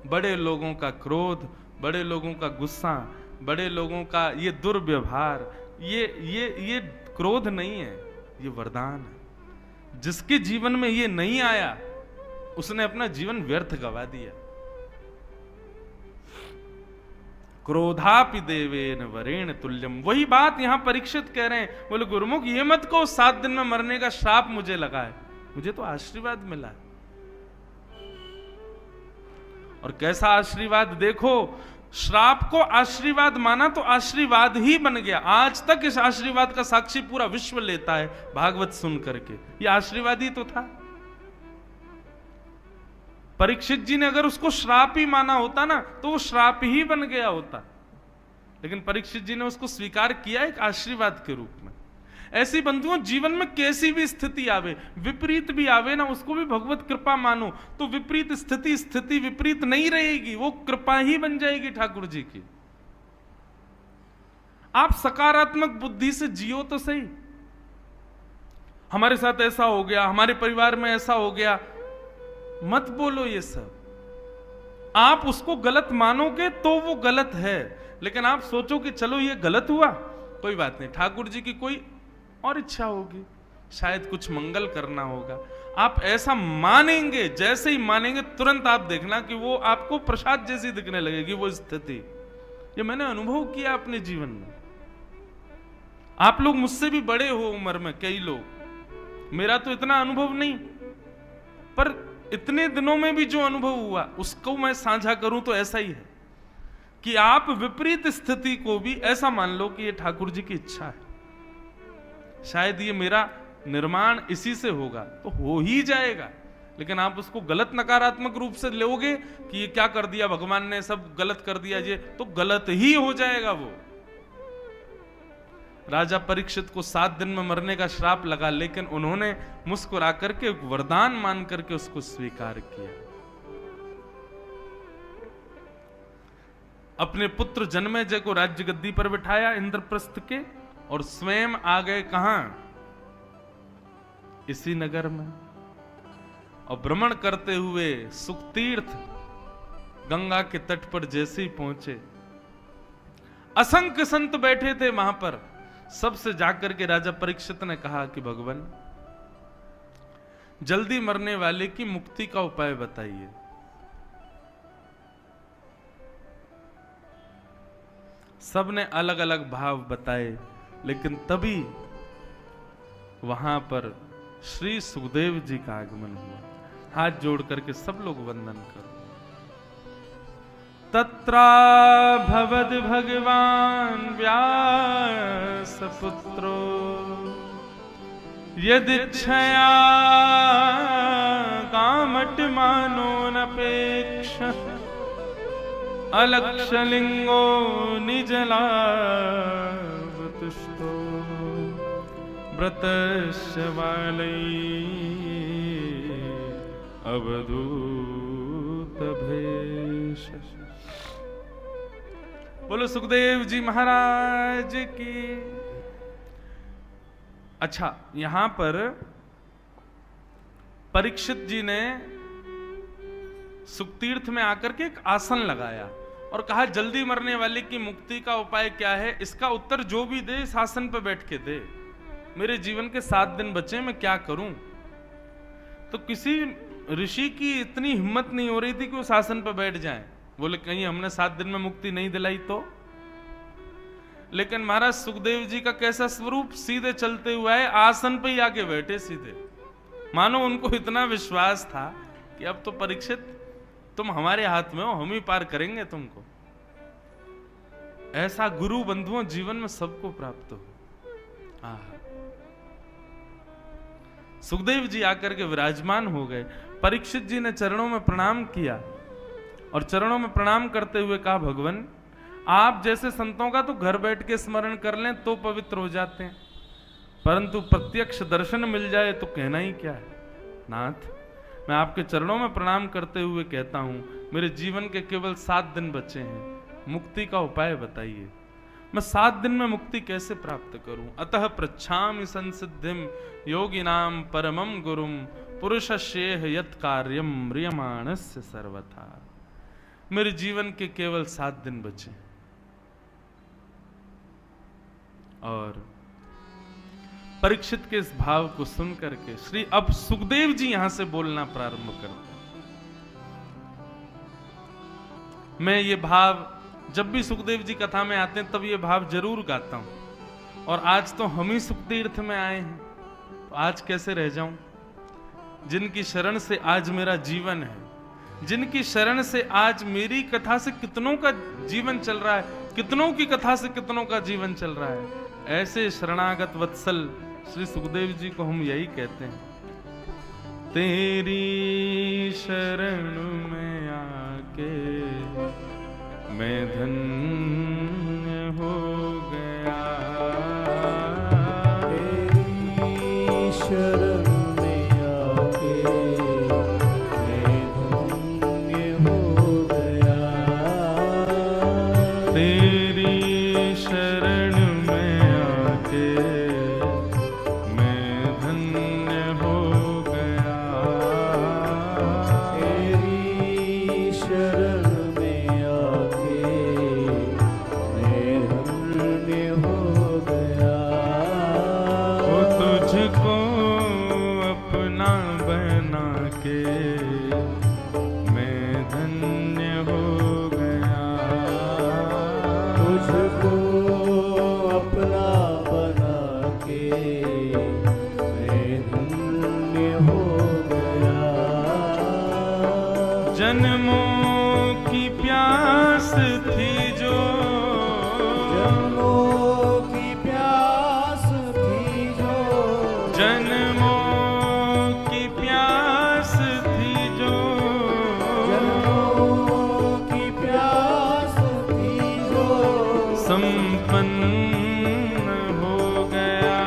बड़े लोगों का क्रोध, बड़े लोगों का गुस्सा, बड़े लोगों का ये दुर्व्यवहार, ये क्रोध नहीं है, ये वरदान है। जिसके जीवन में ये नहीं आया उसने अपना जीवन व्यर्थ गवा दिया। क्रोधापि देवेन वरेण तुल्यम, वही बात यहां परीक्षित कह रहे हैं। बोले गुरुमुख ये मत को 7 दिन में मरने का श्राप मुझे लगा है, मुझे तो आशीर्वाद मिला है। और कैसा आशीर्वाद देखो, श्राप को आशीर्वाद माना तो आशीर्वाद ही बन गया। आज तक इस आशीर्वाद का साक्षी पूरा विश्व लेता है भागवत सुन करके, ये आशीर्वाद ही तो था। परीक्षित जी ने अगर उसको श्राप ही माना होता ना तो वो श्राप ही बन गया होता, लेकिन परीक्षित जी ने उसको स्वीकार किया एक आशीर्वाद के रूप में। ऐसी बंधुओं जीवन में कैसी भी स्थिति आवे, विपरीत भी आवे ना, उसको भी भगवत कृपा मानो तो विपरीत स्थिति विपरीत नहीं रहेगी, वो कृपा ही बन जाएगी ठाकुर जी की। आप सकारात्मक बुद्धि से जियो तो सही। हमारे साथ ऐसा हो गया, हमारे परिवार में ऐसा हो गया, मत बोलो ये सब। आप उसको गलत मानोगे तो वो गलत है, लेकिन आप सोचो कि चलो ये गलत हुआ, कोई बात नहीं, ठाकुर जी की कोई और इच्छा होगी, शायद कुछ मंगल करना होगा। आप ऐसा मानेंगे, जैसे ही मानेंगे तुरंत आप देखना कि वो आपको प्रसाद जैसी दिखने लगेगी वो स्थिति। ये मैंने अनुभव किया अपने जीवन में। आप लोग मुझसे भी बड़े हो उम्र में, कई लोग, मेरा तो इतना अनुभव नहीं, पर इतने दिनों में भी जो अनुभव हुआ उसको मैं साझा करूं तो ऐसा ही है कि आप विपरीत स्थिति को भी ऐसा मान लो कि ये ठाकुर जी की इच्छा है, शायद ये मेरा निर्माण इसी से होगा, तो हो ही जाएगा। लेकिन आप उसको गलत नकारात्मक रूप से लोगे कि ये क्या कर दिया भगवान ने, सब गलत कर दिया, ये तो गलत ही हो जाएगा वो। राजा परीक्षित को 7 दिन में मरने का श्राप लगा, लेकिन उन्होंने मुस्कुरा करके वरदान मान करके उसको स्वीकार किया। अपने पुत्र जन्मेजय को राज्य गद्दी पर बिठाया इंद्रप्रस्थ के, और स्वयं आ गए कहां, इसी नगर में। और भ्रमण करते हुए सुखतीर्थ गंगा के तट पर जैसे ही पहुंचे, असंख्य संत बैठे थे वहां पर। सबसे जाकर के राजा परीक्षित ने कहा कि भगवान जल्दी मरने वाले की मुक्ति का उपाय बताइए। सबने अलग अलग भाव बताए, लेकिन तभी वहां पर श्री सुखदेव जी का आगमन हुआ। हाथ जोड़ करके सब लोग वंदन करो। तत्रा भवद भगवान व्यास पुत्रो यदिच्छया कामट मानो नपेक्ष अलक्षलिंगो निजलावतुष्टो व्रतस्य वालै अवधूत भेष। बोलो सुखदेव जी महाराज की। अच्छा, यहां पर परीक्षित जी ने सुखतीर्थ में आकर के एक आसन लगाया और कहा जल्दी मरने वाले की मुक्ति का उपाय क्या है, इसका उत्तर जो भी दे इस आसन पर बैठ के दे। मेरे जीवन के 7 दिन बचे, मैं क्या करूं। तो किसी ऋषि की इतनी हिम्मत नहीं हो रही थी कि उस आसन पर बैठ जाएं। बोले कहीं हमने 7 दिन में मुक्ति नहीं दिलाई तो। लेकिन महाराज सुखदेव जी का कैसा स्वरूप, सीधे चलते हुए आए, आसन पे ही आके बैठे सीधे। मानो उनको इतना विश्वास था कि अब तो परीक्षित तुम हमारे हाथ में हो, हम ही पार करेंगे तुमको। ऐसा गुरु बंधुओं जीवन में सबको प्राप्त हो। सुखदेव जी आकर के विराजमान हो गए। परीक्षित जी ने चरणों में प्रणाम किया और चरणों में प्रणाम करते हुए कहा भगवान आप जैसे संतों का तो घर बैठ के स्मरण कर लें तो पवित्र हो जाते हैं, परंतु प्रत्यक्ष दर्शन मिल जाए तो कहना ही क्या है। नाथ, मैं आपके चरणों में प्रणाम करते हुए कहता हूं मेरे जीवन के केवल 7 दिन बचे हैं, मुक्ति का उपाय बताइए। मैं 7 दिन में मुक्ति कैसे प्राप्त करूं। अतः पृच्छामि संसिद्धिम योगिनाम परमम गुरुम पुरुषस्येह यत् कार्यम म्रियमाणस्य सर्वथा। मेरे जीवन के केवल 7 दिन बचे। और परीक्षित के इस भाव को सुन करके श्री अब सुखदेव जी यहां से बोलना प्रारंभ करते हैं। मैं ये भाव जब भी सुखदेव जी कथा में आते हैं तब ये भाव जरूर गाता हूं, और आज तो हम ही सुख तीर्थ में आए हैं, तो आज कैसे रह जाऊं। जिनकी शरण से आज मेरा जीवन है, जिनकी शरण से आज मेरी कथा से कितनों का जीवन चल रहा है, कितनों की कथा से कितनों का जीवन चल रहा है, ऐसे शरणागत वत्सल श्री सुखदेव जी को हम यही कहते हैं, तेरी शरण में आके मैं धन्य हो गया, तेरी शरण में आके मैं धन्य हो गया, तेरी शरण में आके मैं धन्य हो गया, तेरी शरण जन्मों की प्यास थी जो, जन्मों की प्यास थी जो, जन्मों की प्यास थी जो, जन्मों की प्यास थी जो, संपन्न हो गया,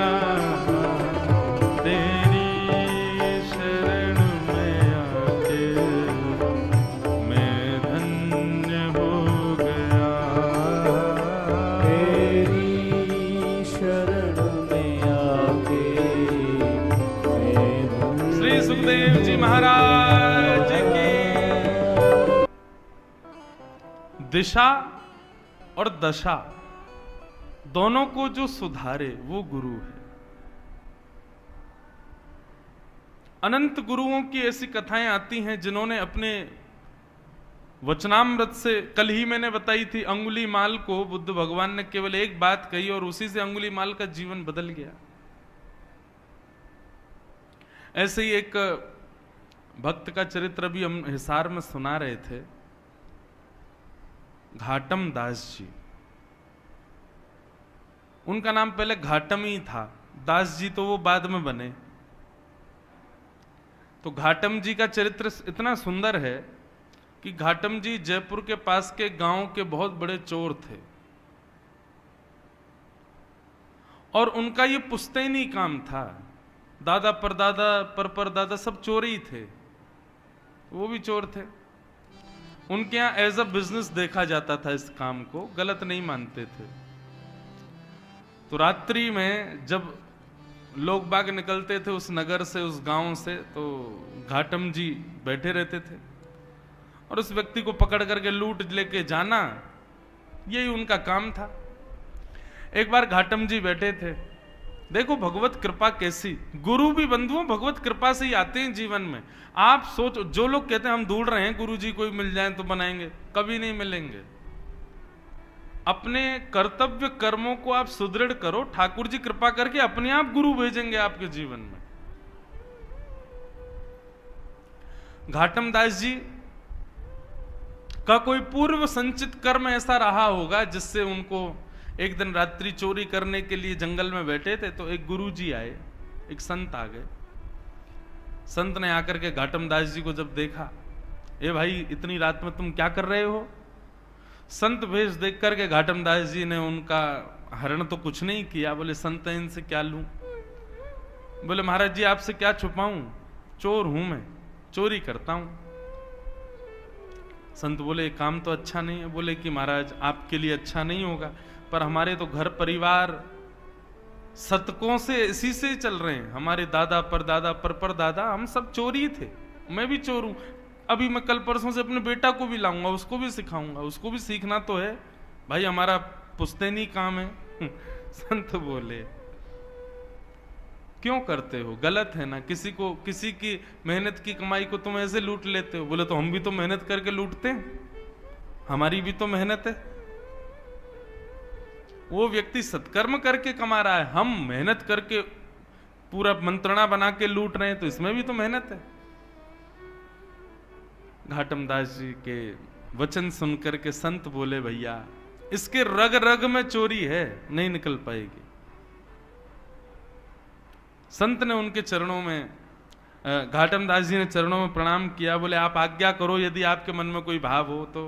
तेरी शरण में आके मैं धन्य हो गया, तेरी शरण में आके मैं धन्य। श्री सुखदेव जी महाराज की। दिशा और दशा दोनों को जो सुधारे वो गुरु है। अनंत गुरुओं की ऐसी कथाएं आती हैं जिन्होंने अपने वचनामृत से, कल ही मैंने बताई थी, अंगुलीमाल को बुद्ध भगवान ने केवल एक बात कही और उसी से अंगुलीमाल का जीवन बदल गया। ऐसे ही एक भक्त का चरित्र भी हम हिसार में सुना रहे थे, घाटम दास जी। उनका नाम पहले घाटम ही था, दास जी तो वो बाद में बने। तो घाटम जी का चरित्र इतना सुंदर है कि घाटम जी जयपुर के पास के गांव के बहुत बड़े चोर थे, और उनका ये पुश्तैनी काम था। दादा परदादा परदादा सब चोर ही थे, वो भी चोर थे। उनके यहाँ एज अ बिजनेस देखा जाता था, इस काम को गलत नहीं मानते थे। तो रात्रि में जब लोग बाग निकलते थे उस नगर से, उस गांव से, तो घाटम जी बैठे रहते थे और उस व्यक्ति को पकड़ करके लूट लेके जाना, यही उनका काम था। एक बार घाटम जी बैठे थे, देखो भगवत कृपा कैसी, गुरु भी बंधुओं भगवत कृपा से ही आते हैं जीवन में। आप सोचो, जो लोग कहते हैं हम ढूंढ रहे हैं गुरु जी कोई मिल जाए तो बनाएंगे, कभी नहीं मिलेंगे। अपने कर्तव्य कर्मों को आप सुदृढ़ करो, ठाकुर जी कृपा करके अपने आप गुरु भेजेंगे आपके जीवन में। घाटम दास जी का कोई पूर्व संचित कर्म ऐसा रहा होगा जिससे उनको, एक दिन रात्रि चोरी करने के लिए जंगल में बैठे थे तो एक गुरु जी आए, एक संत आ गए। संत ने आकर के घाटम दास जी को जब देखा, ए भाई इतनी रात में तुम क्या कर रहे हो? संत भेष देख करके घाटम दास जी ने उनका हरण तो कुछ नहीं किया, बोले संत इनसे क्या लूं? बोले महाराज जी आपसे क्या छुपाऊं, चोर हूं मैं, चोरी करता हूं। संत बोले काम तो अच्छा नहीं है। बोले कि महाराज आपके लिए अच्छा नहीं होगा, पर हमारे तो घर परिवार शतकों से इसी से चल रहे हैं। हमारे दादा परदादा परदादा हम सब चोरी थे, मैं भी चोर हूं। अभी मैं कल परसों से अपने बेटा को भी लाऊंगा, उसको भी सिखाऊंगा, उसको भी सीखना तो है भाई, हमारा पुश्तैनी काम है। संत बोले क्यों करते हो, गलत है ना, किसी की मेहनत की कमाई को तुम ऐसे लूट लेते हो। बोले तो हम भी तो मेहनत करके लूटते हैं, हमारी भी तो मेहनत है। वो व्यक्ति सत्कर्म करके कमा रहा है, हम मेहनत करके पूरा मंत्रणा बना के लूट रहे हैं, तो इसमें भी तो मेहनत है। घाटम दास जी के वचन सुनकर के संत बोले भैया इसके रग रग में चोरी है, नहीं निकल पाएगी। संत ने उनके चरणों में, घाटम दास जी ने चरणों में प्रणाम किया। बोले आप आज्ञा करो, यदि आपके मन में कोई भाव हो तो।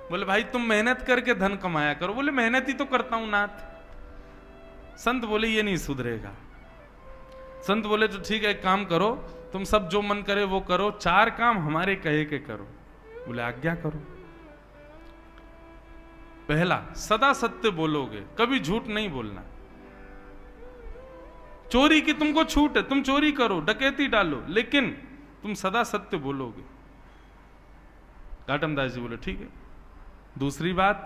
बोले भाई तुम मेहनत करके धन कमाया करो। बोले मेहनत ही तो करता हूं नाथ। संत बोले ये नहीं सुधरेगा। संत बोले तो ठीक है, एक काम करो, तुम सब जो मन करे वो करो, 4 काम हमारे कहे के करो। बोले आज्ञा करो। पहला, सदा सत्य बोलोगे, कभी झूठ नहीं बोलना। चोरी की तुमको छूट है, तुम चोरी करो, डकैती डालो, लेकिन तुम सदा सत्य बोलोगे। घाटम दास जी बोले ठीक है। दूसरी बात,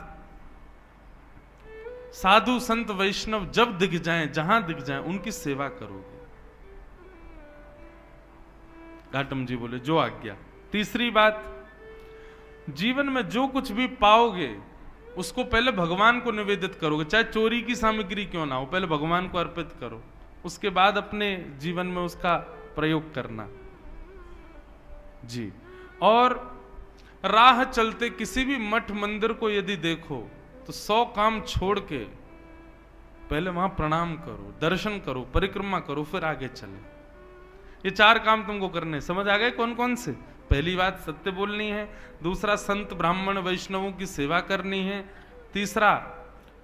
साधु संत वैष्णव जब दिख जाएं, जहां दिख जाएं, उनकी सेवा करोगे। घाटम जी बोले जो आज्ञा। तीसरी बात, जीवन में जो कुछ भी पाओगे उसको पहले भगवान को निवेदित करोगे, चाहे चोरी की सामग्री क्यों ना हो, पहले भगवान को अर्पित करो, उसके बाद अपने जीवन में उसका प्रयोग करना जी। और राह चलते किसी भी मठ मंदिर को यदि देखो तो 100 काम छोड़ के पहले वहां प्रणाम करो, दर्शन करो, परिक्रमा करो, फिर आगे चले। ये 4 काम तुमको करने, समझ आ गए कौन कौन से? पहली बात सत्य बोलनी है, दूसरा संत ब्राह्मण वैष्णवों की सेवा करनी है, तीसरा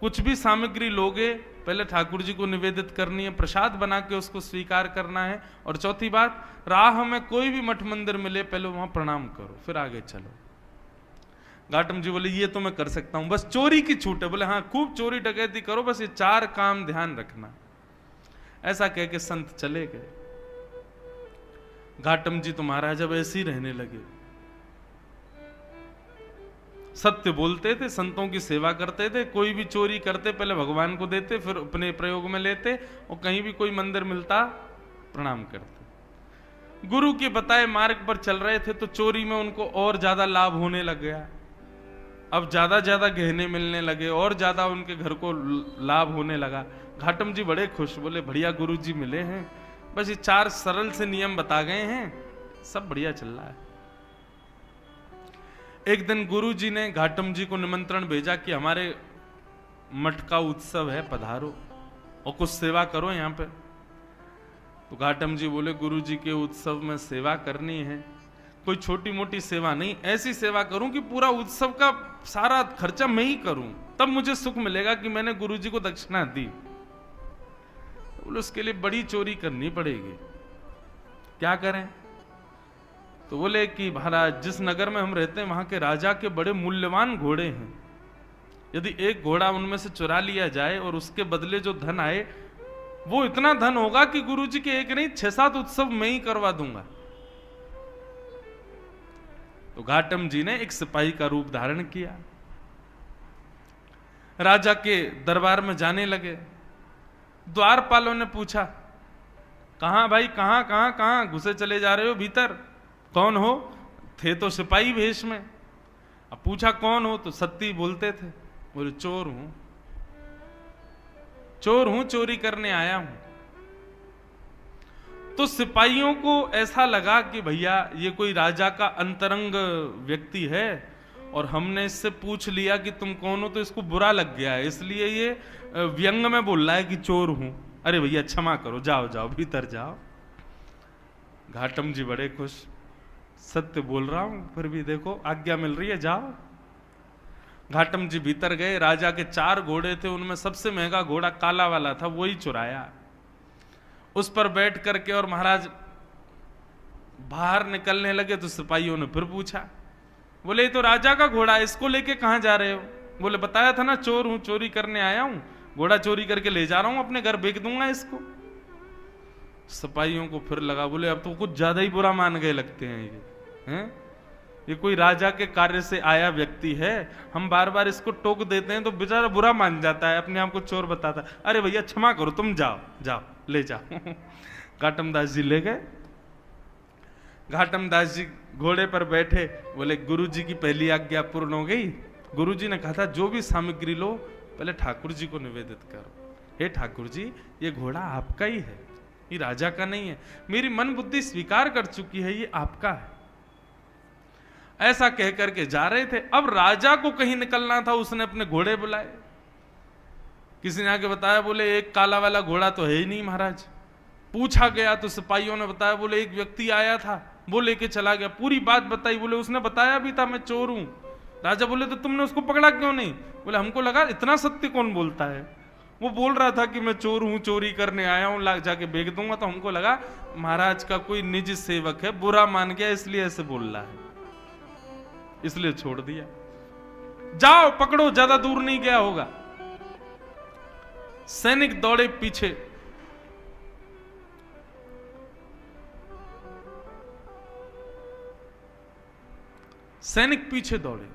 कुछ भी सामग्री लोगे पहले ठाकुर जी को निवेदित करनी है, प्रसाद बना के उसको स्वीकार करना है, और चौथी बात, राह में कोई भी मठ मंदिर मिले पहले वहां प्रणाम करो, फिर आगे चलो। घाटम जी बोले ये तो मैं कर सकता हूं, बस चोरी की छूट है। बोले हाँ खूब चोरी डकैती करो, बस ये 4 काम ध्यान रखना। ऐसा कह के संत चले गए। घाटम जी तो महाराज जब ऐसे ही रहने लगे, सत्य बोलते थे, संतों की सेवा करते थे, कोई भी चोरी करते पहले भगवान को देते, फिर अपने प्रयोग में लेते, और कहीं भी कोई मंदिर मिलता प्रणाम करते। गुरु के बताए मार्ग पर चल रहे थे तो चोरी में उनको और ज्यादा लाभ होने लग गया। अब ज्यादा ज्यादा गहने मिलने लगे और ज्यादा उनके घर को लाभ होने लगा। घाटम जी बड़े खुश, बोले बढ़िया गुरु जी मिले हैं, बस ये 4 सरल से नियम बता गए हैं, सब बढ़िया चल रहा है। एक दिन गुरु जी ने घाटम जी को निमंत्रण भेजा कि हमारे मठ का उत्सव है, पधारो और कुछ सेवा करो यहाँ पे। तो घाटम जी बोले गुरु जी के उत्सव में सेवा करनी है, कोई छोटी मोटी सेवा नहीं, ऐसी सेवा करूं कि पूरा उत्सव का सारा खर्चा मैं ही करूं, तब मुझे सुख मिलेगा कि मैंने गुरु जी को दक्षिणा दी। बोले उसके लिए बड़ी चोरी करनी पड़ेगी, क्या करें? तो बोले कि महाराज जिस नगर में हम रहते हैं वहां के राजा के बड़े मूल्यवान घोड़े हैं, यदि एक घोड़ा उनमें से चुरा लिया जाए और उसके बदले जो धन आए वो इतना धन होगा कि गुरुजी के एक नहीं 6-7 उत्सव मैं ही करवा दूंगा। तो घाटम जी ने एक सिपाही का रूप धारण किया, राजा के दरबार में जाने लगे। द्वारपालों ने पूछा कहां भाई, कहां कहां कहां घुसे चले जा रहे हो भीतर, कौन हो? थे तो सिपाही वेश में। अब पूछा कौन हो, तो सत्य बोलते थे। बोले चोर हूं, चोर हूं, चोरी करने आया हूं। तो सिपाहियों को ऐसा लगा कि भैया ये कोई राजा का अंतरंग व्यक्ति है और हमने इससे पूछ लिया कि तुम कौन हो, तो इसको बुरा लग गया है, इसलिए ये व्यंग में बोल रहा है कि चोर हूं। अरे भैया क्षमा करो, जाओ जाओ भीतर जाओ। घाटम जी बड़े खुश, सत्य बोल रहा हूं फिर भी देखो आज्ञा मिल रही है, जाओ। घाटम जी भीतर गए। राजा के 4 घोड़े थे, उनमें सबसे महंगा घोड़ा काला वाला था, वही चुराया। उस पर बैठ करके और महाराज बाहर निकलने लगे तो सिपाहियों ने फिर पूछा, बोले ये तो राजा का घोड़ा है, इसको लेके कहां जा रहे हो? बोले बताया था ना चोर हूं, चोरी करने आया हूं, घोड़ा चोरी करके ले जा रहा हूं, अपने घर बेच दूंगा इसको। सिपाहियों को फिर लगा, बोले अब तो कुछ ज्यादा ही बुरा मान गए लगते हैं ये हैं? ये कोई राजा के कार्य से आया व्यक्ति है, हम बार बार इसको टोक देते हैं तो बेचारा बुरा मान जाता है, अपने आप को चोर बताता है। अरे भैया क्षमा करो, तुम जाओ जाओ ले जाओ। घाटम दास जी ले गए। घाटम दास जी घोड़े पर बैठे, बोले गुरु जी की पहली आज्ञा पूर्ण हो गई। गुरु जी ने कहा था जो भी सामग्री लो पहले ठाकुर जी को निवेदित करो। हे ठाकुर जी, ये घोड़ा आपका ही है, ये राजा का नहीं है, मेरी मन बुद्धि स्वीकार कर चुकी है, ये आपका है। ऐसा कह करके जा रहे थे। अब राजा को कहीं निकलना था, उसने अपने घोड़े बुलाए। किसी ने आके बताया, बोले एक काला वाला घोड़ा तो है ही नहीं महाराज। पूछा गया तो सिपाहियों ने बताया, बोले एक व्यक्ति आया था वो लेके चला गया। पूरी बात बताई, बोले उसने बताया भी था मैं चोर हूं। राजा बोले तो तुमने उसको पकड़ा क्यों नहीं? बोले हमको लगा इतना सत्य कौन बोलता है, वो बोल रहा था कि मैं चोर हूं, चोरी करने आया हूं, लाग जाके बेच दूंगा। तो हमको लगा महाराज का कोई निजी सेवक है, बुरा मान गया इसलिए ऐसे बोल रहा है, इसलिए छोड़ दिया। जाओ पकड़ो, ज्यादा दूर नहीं गया होगा। सैनिक दौड़े पीछे। सैनिक पीछे दौड़े।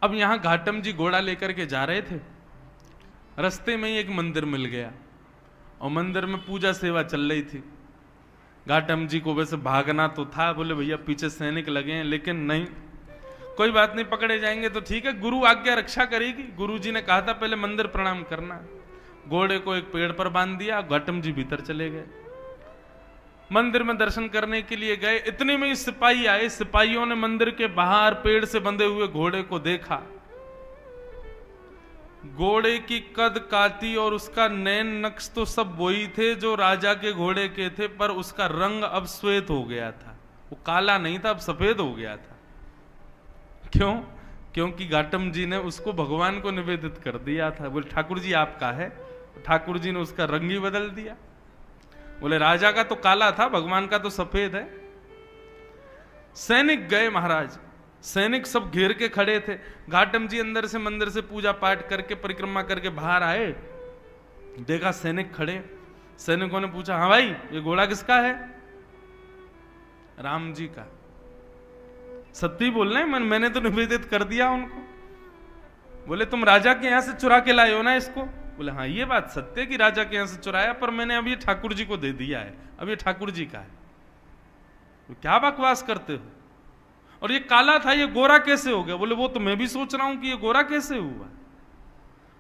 अब यहां घाटम जी घोड़ा लेकर के जा रहे थे। रास्ते में ही एक मंदिर मिल गया और मंदिर में पूजा सेवा चल रही थी। घाटम जी को वैसे भागना तो था, बोले भैया पीछे सैनिक लगे हैं, लेकिन नहीं, कोई बात नहीं, पकड़े जाएंगे तो ठीक है, गुरु आज्ञा रक्षा करेगी। गुरु जी ने कहा था पहले मंदिर प्रणाम करना। घोड़े को एक पेड़ पर बांध दिया, घाटम जी भीतर चले गए। मंदिर में दर्शन करने के लिए गए, इतने में ही सिपाही आए। सिपाहियों ने मंदिर के बाहर पेड़ से बंधे हुए घोड़े को देखा। घोड़े की कद काती और उसका नैन नक्श तो सब वही थे जो राजा के घोड़े के थे, पर उसका रंग अब श्वेत हो गया था। वो काला नहीं था, अब सफेद हो गया था। क्यों? क्योंकि घाटम जी ने उसको भगवान को निवेदित कर दिया था। बोले ठाकुर जी आपका है। ठाकुर जी ने उसका रंग ही बदल दिया। बोले राजा का तो काला था, भगवान का तो सफेद है। सैनिक गए महाराज, सैनिक सब घेर के खड़े थे। घाटम जी अंदर से मंदिर से पूजा पाठ करके परिक्रमा करके बाहर आए, देखा सैनिक खड़े। सैनिकों ने पूछा, हाँ भाई ये घोड़ा किसका है? राम जी का। सत्य बोल रहे हैं, मैंने तो निवेदित कर दिया उनको। बोले तुम राजा के यहां से चुरा के लाए हो ना इसको? बोले हाँ ये बात सत्य कि राजा के यहां से चुराया, पर मैंने अब ये ठाकुर जी को दे दिया है, अब ये ठाकुर जी का है। तो क्या बकवास करते हो? और ये काला था, ये गोरा कैसे हो गया? बोले वो तो मैं भी सोच रहा हूं कि ये गोरा कैसे हुआ।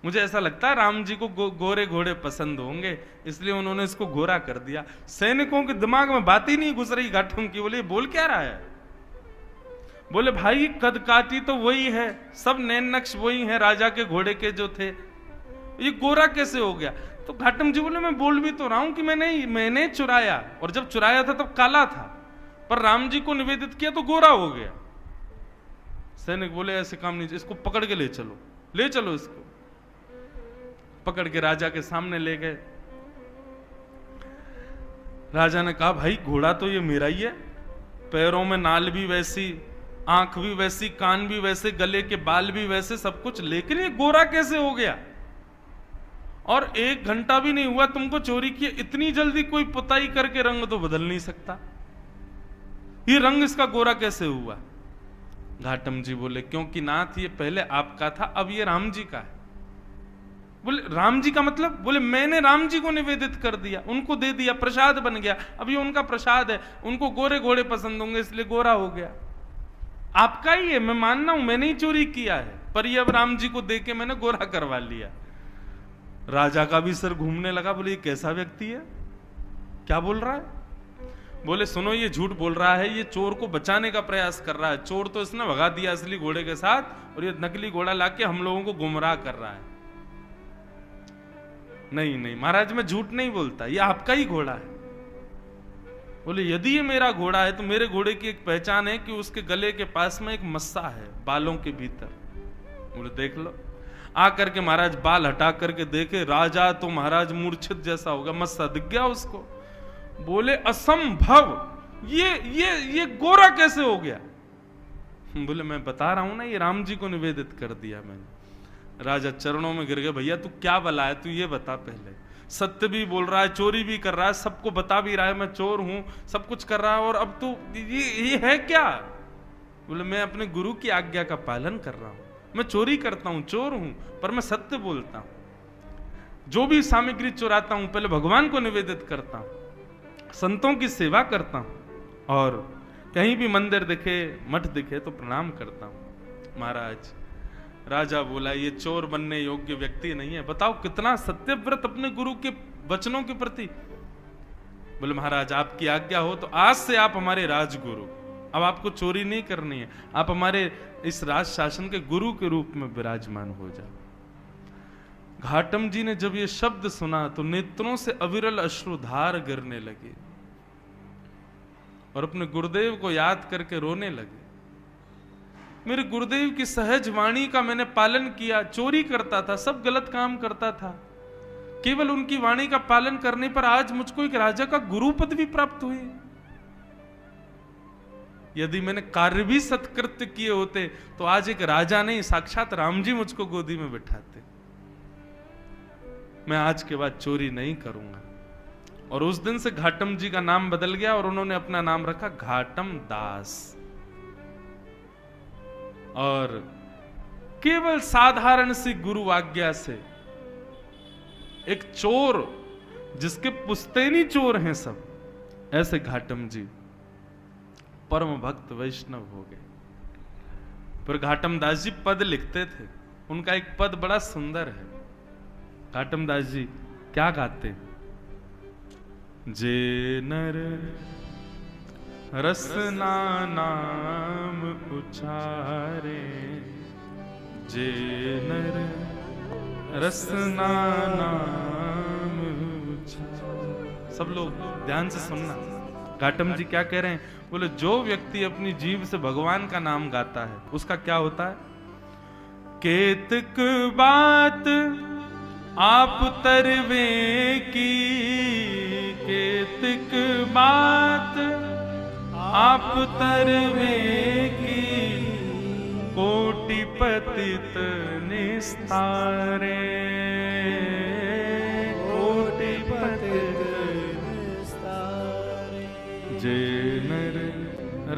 मुझे ऐसा लगता है राम जी को गोरे घोड़े पसंद होंगे, इसलिए उन्होंने इसको गोरा कर दिया। सैनिकों के दिमाग में बात ही नहीं घुस रही घाटम की। बोले बोल क्या रहा है? बोले भाई कद काटी तो वही है, सब नैन नक्श वही है राजा के घोड़े के जो थे, ये गोरा कैसे हो गया? तो घाटम जी बोले मैं बोल भी तो रहा हूं कि मैंने चुराया, और जब चुराया था तब काला था, पर राम जी को निवेदित किया तो गोरा हो गया। सैनिक बोले ऐसे काम नहीं, इसको पकड़ के ले चलो, ले चलो इसको। पकड़ के राजा के सामने ले गए। राजा ने कहा भाई घोड़ा तो ये मेरा ही है, पैरों में नाल भी वैसी, आंख भी वैसी, कान भी वैसे, गले के बाल भी वैसे, सब कुछ, लेकिन ये गोरा कैसे हो गया? और 1 घंटा भी नहीं हुआ तुमको चोरी किए, इतनी जल्दी कोई पुताई करके रंग तो बदल नहीं सकता, ये रंग इसका गोरा कैसे हुआ? घाटम जी बोले क्योंकि नाथ ये पहले आपका था, अब ये राम जी का है। बोले राम जी का मतलब? बोले मैंने राम जी को निवेदित कर दिया, उनको दे दिया, प्रसाद बन गया, अब ये उनका प्रसाद है, उनको गोरे घोड़े पसंद होंगे इसलिए गोरा हो गया। आपका ही है, मैं मानना हूं मैंने ही चोरी किया है, पर ये अब राम जी को दे के मैंने गोरा करवा लिया। राजा का भी सर घूमने लगा। बोले ये कैसा व्यक्ति है, क्या बोल रहा है? बोले सुनो ये झूठ बोल रहा है, ये चोर को बचाने का प्रयास कर रहा है। चोर तो इसने भगा दिया असली घोड़े के साथ, और ये नकली घोड़ा लाके हम लोगों को गुमराह कर रहा है। नहीं नहीं महाराज मैं झूठ नहीं बोलता, ये आपका ही घोड़ा है। बोले यदि ये मेरा घोड़ा है तो मेरे घोड़े की एक पहचान है कि उसके गले के पास में एक मस्सा है बालों के भीतर। बोले देख लो। आकर के महाराज बाल हटा करके देखे, राजा तो महाराज मूर्छित जैसा हो गया, मस्सा दिख गया उसको। बोले असंभव, ये गोरा कैसे हो गया? बोले मैं बता रहा हूं ना, ये राम जी को निवेदित कर दिया मैंने। राजा चरणों में गिर गए, भैया तू क्या बला है, तू ये बता पहले। सत्य भी बोल रहा है, चोरी भी कर रहा है, सबको बता भी रहा है मैं चोर हूं, सब कुछ कर रहा है, और अब तो ये है क्या? बोले मैं अपने गुरु की आज्ञा का पालन कर रहा हूं, मैं चोरी करता हूं, चोर हूं, पर मैं सत्य बोलता हूं। जो भी सामग्री चुराता हूं पहले भगवान को निवेदित करता हूं, संतों की सेवा करता हूं, और कहीं भी मंदिर दिखे, मठ दिखे तो प्रणाम करता हूं। महाराज राजा बोला ये चोर बनने योग्य व्यक्ति नहीं है। बताओ कितना सत्यव्रत अपने गुरु के वचनों के प्रति। बोले महाराज आपकी आज्ञा हो तो आज से आप हमारे राजगुरु, अब आपको चोरी नहीं करनी है, आप हमारे इस राज शासन के गुरु के रूप में विराजमान हो जाओ। घाटम जी ने जब ये शब्द सुना तो नेत्रों से अविरल अश्रुधार गिरने लगे और अपने गुरुदेव को याद करके रोने लगे। मेरे गुरुदेव की सहज वाणी का मैंने पालन किया, चोरी करता था, सब गलत काम करता था, केवल उनकी वाणी का पालन करने पर आज मुझको एक राजा का गुरु पद भी प्राप्त हुई। यदि मैंने कार्य भी सत्कृत्य किए होते तो आज एक राजा नहीं साक्षात राम जी मुझको गोदी में बिठाते। मैं आज के बाद चोरी नहीं करूंगा। और उस दिन से घाटम जी का नाम बदल गया और उन्होंने अपना नाम रखा घाटम दास। और केवल साधारण सी गुरु आज्ञा से एक चोर, जिसके पुश्तैनी चोर हैं सब, ऐसे घाटम जी परम भक्त वैष्णव हो गए। पर घाटम दास जी पद लिखते थे, उनका एक पद बड़ा सुंदर है। घाटम दास जी क्या गाते? जे नर रसना नाम उचारे, जे नर रसना नाम उचारे। सब लोग ध्यान से सुनना, घाटम जी क्या कह रहे हैं? बोले जो व्यक्ति अपनी जीभ से भगवान का नाम गाता है उसका क्या होता है? केतक बात आप तरवे की, केतक बात आप तरवे की, कोटि पतित निस्तारे, कोटि पतित निस्तारे। जे नर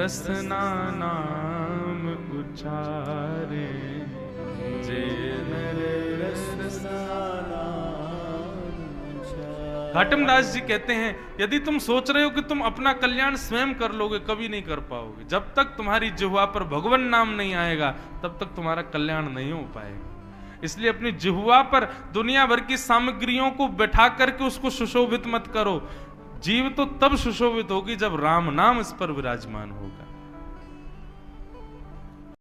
रसना नाम उचारे, जे नर रसना घाटम दास जी कहते हैं यदि तुम सोच रहे हो कि तुम अपना कल्याण स्वयं कर लोगे, कभी नहीं कर पाओगे। जब तक तुम्हारी जिह्वा पर भगवान नाम नहीं आएगा तब तक तुम्हारा कल्याण नहीं हो पाएगा। इसलिए अपनी जिह्वा पर दुनिया भर की सामग्रियों को बैठा करके उसको सुशोभित मत करो। जीव तो तब सुशोभित होगी जब राम नाम इस पर विराजमान होगा।